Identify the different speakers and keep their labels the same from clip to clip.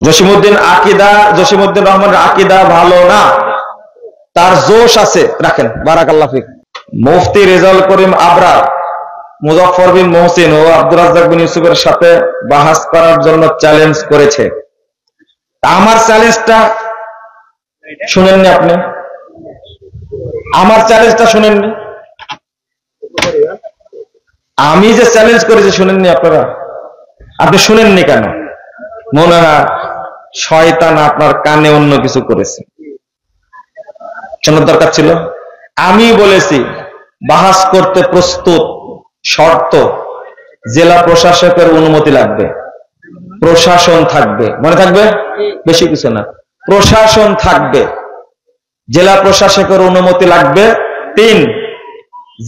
Speaker 1: জসিমউদ্দিন রহমানের আকীদা ভালো না, তার জোশ আছে। রাখেন, বারাকাল্লাহ ফিক। মুফতি রেজাউল করিম আবরার মুজাফফর বিন মুহসিন ও আব্দুর রাজ্জাক বিন ইউসুফের সাথে বাহাস করার জন্য চ্যালেঞ্জ করেছে। আমার চ্যালেঞ্জটা শুনেননি আপনি? আমার চ্যালেঞ্জটা শুনেননি? আমি যে চ্যালেঞ্জ করেছি শুনেননি আপনারা? আপনি শুনেননি কেন? মনে হয় শয়তান আপনার কানে অন্য কিছু করেছে। শোনার দরকার ছিল। আমি বলেছি বাহাস করতে প্রস্তুত, শর্ত জেলা প্রশাসকের অনুমতি লাগবে, প্রশাসন থাকবে, মনে থাকবে, বেশি কিছু না, প্রশাসন থাকবে, জেলা প্রশাসকের অনুমতি লাগবে। 3,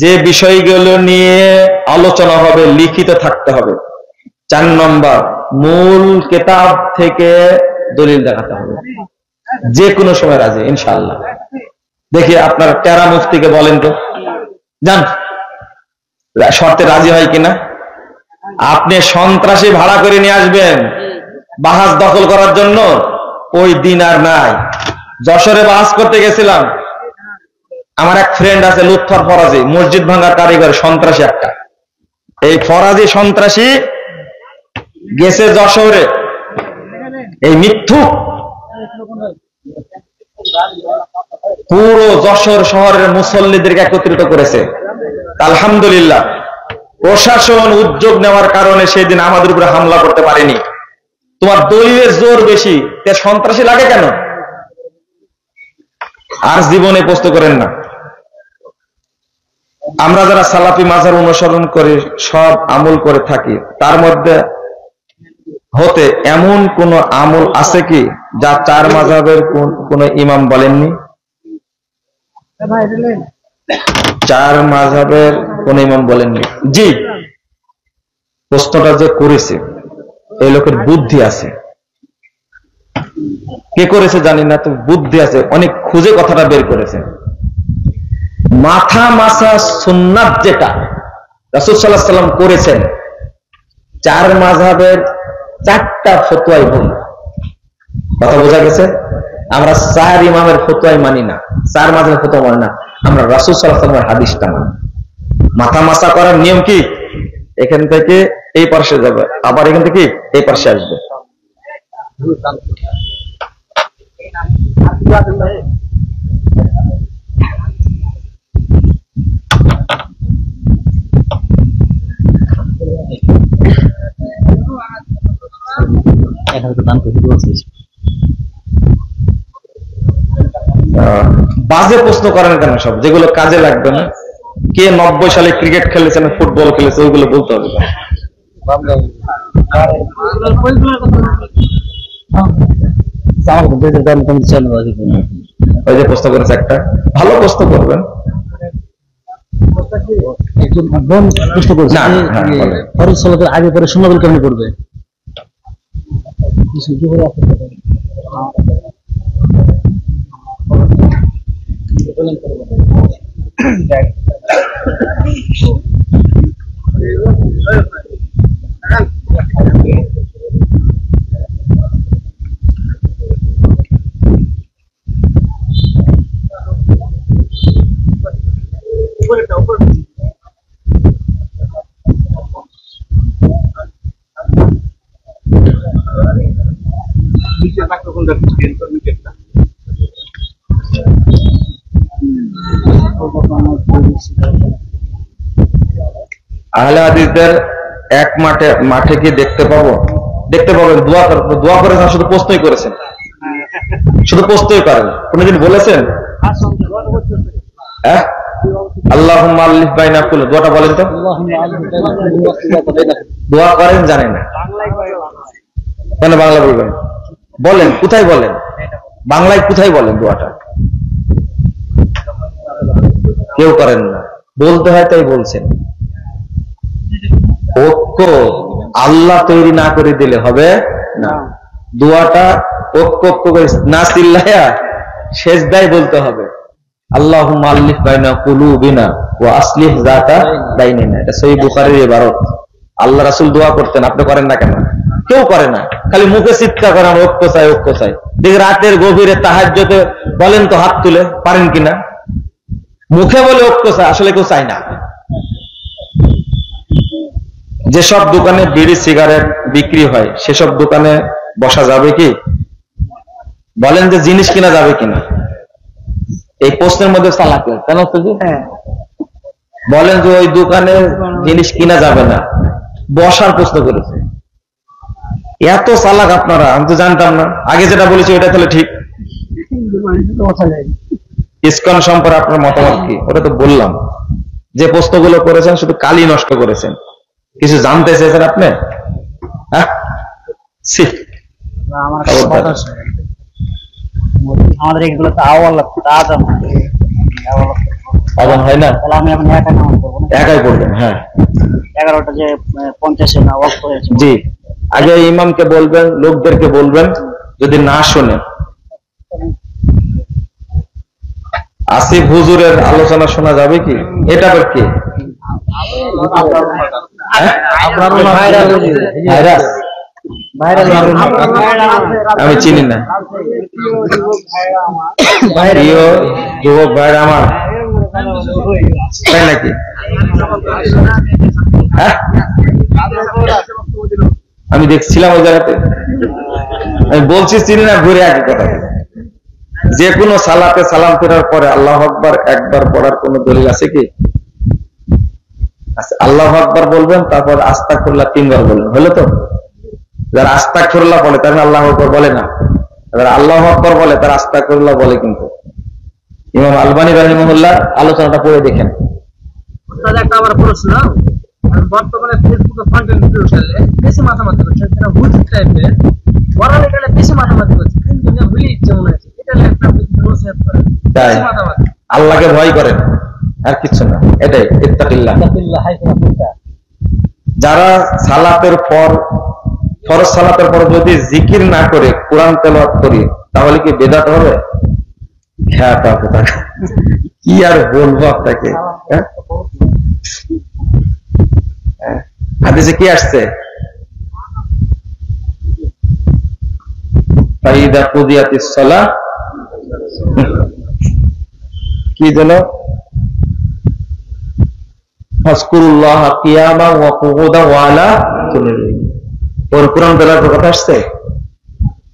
Speaker 1: যে বিষয়গুলো নিয়ে আলোচনা হবে লিখিত থাকতে হবে। 4 নম্বর, মূল কিতাব থেকে দলিল দেখাতে হবে। যে কোনো সময় রাজি ইনশাআল্লাহ। দেখি আপনার টেরা মুফতিকে বলেন তো, জান শর্তে রাজি হয় কিনা। আপনি সন্ত্রাসী ভাড়া করে নিয়ে আসবেন বাহাস দখল করার জন্য, ওই দিন আর নাই। যশোরে বাহাস করতে গেছিলাম, আমার এক ফ্রেন্ড আছে লুৎফর ফরাজি, মসজিদ ভাঙার কারিগর, সন্ত্রাসী একটা। এই ফরাজি সন্ত্রাসী গেছে যশোরে, এই মিথ্যুক পুরো যশোর শহরের মুসল্লিদেরকে একত্রিত করেছে। আলহামদুলিল্লাহ প্রশাসন উদ্যোগ নেওয়ার কারণে সেদিন আমাদের উপরে হামলা করতে পারেনি। তোমার দলিলের জোর বেশি, তে সন্ত্রাসী লাগে কেন? আর জীবনে প্রশ্ন করেন না। আমরা যারা সালাফি মাযহাব অনুসরণ করে সব আমল করে থাকি, তার মধ্যে হতে এমন কোন আমল আছে কি যা 4 মাযহাবের কোন ইমাম বলেননি? 4 মাযহাবের কোন ইমাম বলেননি? জি, প্রশ্নটা যে করেছে এই লোকের বুদ্ধি আছে। কে করেছে জানি না, তো বুদ্ধি আছে, অনেক খুঁজে কথাটা বের করেছে। মাথা মাসা সুন্নাত যেটা রাসূল সাল্লাল্লাহু আলাইহি সাল্লাম করেছেন, 4 মাযহাবের 4টা ফতোয়াই ভুল। কথা বোঝা গেছে? আমরা 4 ইমামের ফতোয়াই মানি না, 4 মাযহাবের ফতোয়া মানি না, আমরা রাসূল সাল্লাল্লাহু আলাইহি সাল্লামের হাদিসটা মানি। মাথা মাসা করার নিয়ম কি? এখান থেকে এই পাশে যাবে, আবার এখান থেকে এই পাশে আসবে। বাজে প্রশ্ন করেন কেন সব, যেগুলো কাজে লাগবে না? কে 90 সালে ক্রিকেট খেলেছে না ফুটবল খেলেছে, ওইগুলো বলতে হবে। ওই যে প্রশ্ন করেছে একটা, ভালো প্রশ্ন করবেন। আগে পরে সুন্নাতুল কেমন করবে? আহলে হাদিসদের এক মাঠে কি দেখতে পাবো? দেখতে পাবেন। দোয়া করেছেন, শুধু প্রশ্নই করেছেন, শুধু প্রশ্নই করেন। কোনদিন বলেছেন আল্লাহুম্মা আলিফ বাইনা কুল, দোয়াটা বলেন তো। দোয়া করেন জানেন না কেন? বাংলা বলবেন, বলেন কোথায় বলেন, বাংলায় কোথায় বলেন দোয়াটা? কেউ করেন না, বলতে হয় তাই বলছেন। ঐক্য আল্লাহ তৈরি না করে দিলে হবে না। দোয়াটা ঐক্য করে না চিল্লায়া সেজদায় বলতে হবে। আল্লাহুম্মা আলিফ বাইনা কুলুবিনা ওয়া আসলিহ যাতা বাইনিনা। এটা সহিহ বুখারীর ইবারত। আল্লাহ রাসূল দোয়া করতেন, আপনি করেন না কেন? কেউ করে না, খালি মুখে চিৎকার করেন ঐক্য চাই ঐক্য চাই। দেখি রাতের গভীরে তাহাজ্জুদে বলেন তো হাত তুলে পারেন কিনা? মুখে বলে ঐক্য চাই, আসলে কেউ চায় না। যেসব দোকানে বিড়ি সিগারেট বিক্রি হয় সেসব দোকানে বসা যাবে কি? বলেন যে জিনিস কিনা যাবে কিনা? এই প্রশ্নের মধ্যে চালাক কেন? বলেন যে ওই দোকানে জিনিস কিনা যাবে না, বসার প্রশ্ন করেছে। এত চালাক আপনারা, আমি তো জানতাম না। আগে যেটা বলেছি ওটা তাহলে ঠিক। ইসকন সম্পর্কে আপনার মতামত কি? ওটা তো বললাম, যে প্রশ্নগুলো করেছেন শুধু কালি নষ্ট করেছেন। কিছু জানতে চেয়েছেন আপনি? হ্যাঁ,
Speaker 2: আমাদের এগুলো তো আওয়াজ
Speaker 1: আজান হয় না,
Speaker 2: আমি এখন একা নামাজ পড়বো না,
Speaker 1: একাই পড়বেন। হ্যাঁ,
Speaker 2: 11টা যে 50 না ওয়াক্ত হয়েছে।
Speaker 1: জি, আগে ইমামকে বলবেন, লোকদেরকে বলবেন, যদি না শোনে আসিফ হুজুরের আলোচনা শোনা যাবে কি? এটা আবার কি? আমি চিনি না। যুবক ভাইরা আমার, তাই নাকি? হ্যাঁ, আমি দেখছিলাম ওই জায়গাতে। আমি বলছি চিনি না, ঘুরে একই কথা। যে কোনো সালাতে সালাম ফেরার পরে আল্লাহু আকবার একবার পড়ার কোন দলিল আছে কি? আল্লাহু আকবার বলবেন, তারপর আস্তাগফিরুল্লাহ 3 বার বলবেন, হলো তো? যারা আস্তাগফিরুল্লাহ বলে তারা আল্লাহু আকবার বলে না, যারা আল্লাহু আকবার বলে তারা আস্তাগফিরুল্লাহ বলে। কিন্তু ইমাম আলবানী রাহিমাহুল্লাহ আলোচনাটা পড়ে দেখেন।
Speaker 2: একটা আবার প্রশ্ন, বর্তমানে ফেসবুকে কন্টেন্ট ক্রিয়েটররা বেশি মাথামাতি করছে, তারা হুজুর টাইপের ওরালে গেলে বেশি মাথামাতি করছে, কিন্তু না ভুলি ইচ্ছে মনে হচ্ছে এটা একটা নসিহত করে বেশি মাথামাতি।
Speaker 1: আল্লাহকে ভয় করেন, আর কিছু না, এটাই ইত্তাকিল্লাহ। যারা সালাতের পর, ফরজ সালাতের পর যদি জিকির না করে কোরআন তেলাওয়াত করি, তাহলে কি বেদাত হবে? হ্যাঁ, কি আর বলবো আপনাকে। হাদিসে কি আসছে? ফাইদা কুদিয়াতিস সালাহ, কি যেন, ফাজকুরুল্লাহ কিয়ামান ওয়া কুউদান ওয়া আলা জুনুবিহিম। ওর কোরআন তেলাওয়াতের কথা আসছে।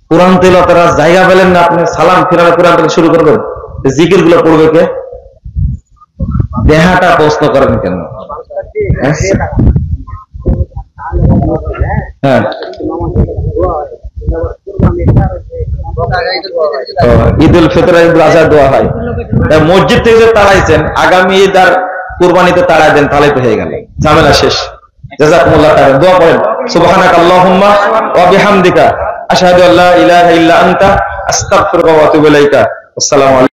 Speaker 1: কোরআন তেলাওয়াতের জায়গা পেলেন না আপনি, সালাম ফিরালে কোরআন তেলাওয়াত শুরু করবেন, জিকির গুলো পড়বে কে? দেহাটা প্রশ্ন করেন কেন? হ্যাঁ, ঈদুল ফিতর ঈদুল আজহা দোয়া হয়। মসজিদ থেকে যে তাড়াইছেন, আগামী ঈদ আর কুরবানিতে তাড়াই দেন, তাহলে তো হয়ে গেল, ঝামেলা শেষ। জাযাকুমুল্লাহ খাইরান। দোয়া পড়েন, সুবহানাকাল্লাহুম্মা ওয়া বিহামদিকা আশহাদু আল্লা ইলাহা ইল্লা আনতা আস্তাগফিরুকা ওয়া আতুবু ইলাইকা। আসসালামু আলাইকুম।